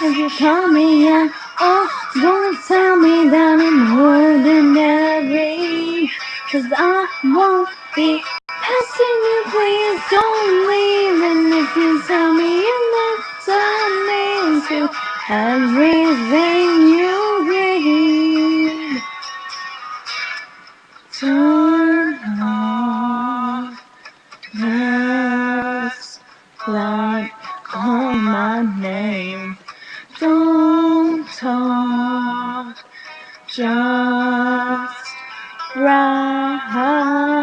If you call me out, oh, don't tell me that I'm ordinary. 'Cause I won't be passing you, please don't leave. And if you tell me you listen me to everything you read, turn off this light, call my name. Don't talk, just ride.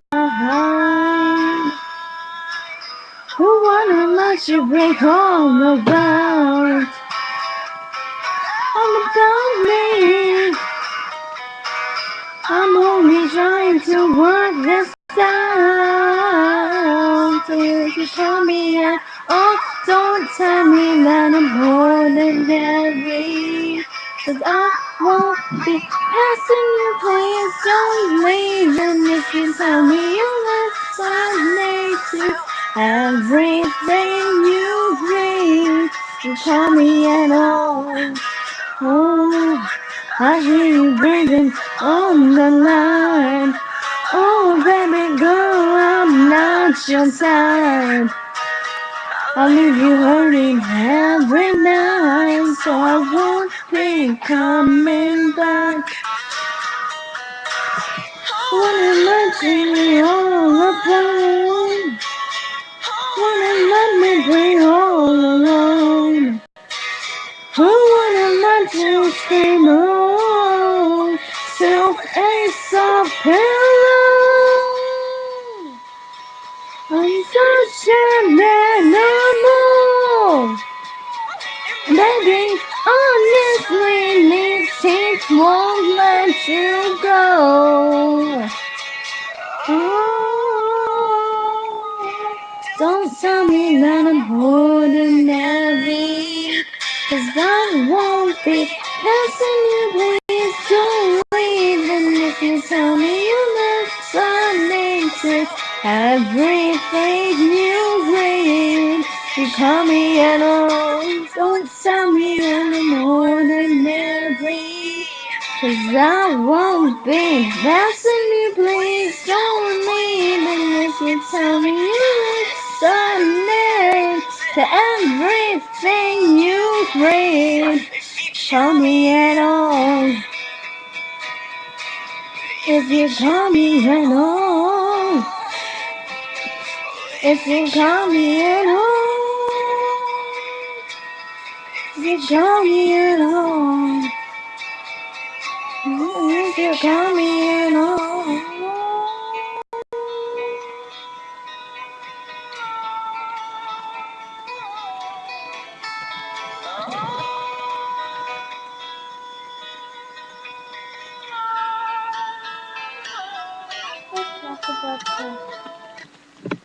Who wanna let you break all about me? I'm only trying to work this out. So if you tell me that, oh, don't tell me that I'm ordinary. 'Cause I won't be passing you, please don't leave. And if you tell me you listen to everything you read, you call me at all. Oh, I hear you breathing on the line. Oh, baby girl, I'm not your type. I'll leave you hurting every night, so I won't be coming back. Wanna let me all apart. Wanna let me be all alone. Who wanna let you scream alone? Still a soft pillow. I'm such an animal. Baby, honestly, these teeth won't let you go. Oh, don't tell me that I'm ordinary. 'Cause I won't be passing you, please don't leave. And if you tell me you listening to everything you read, you call me at all. Don't tell me that I'm ordinary. 'Cause I won't be passing you, please don't leave. And if you tell me you listening to everything you read, call me at all. If you call me at all. If you call me at all. If you call me at all. If you call me at all. Let's talk about that.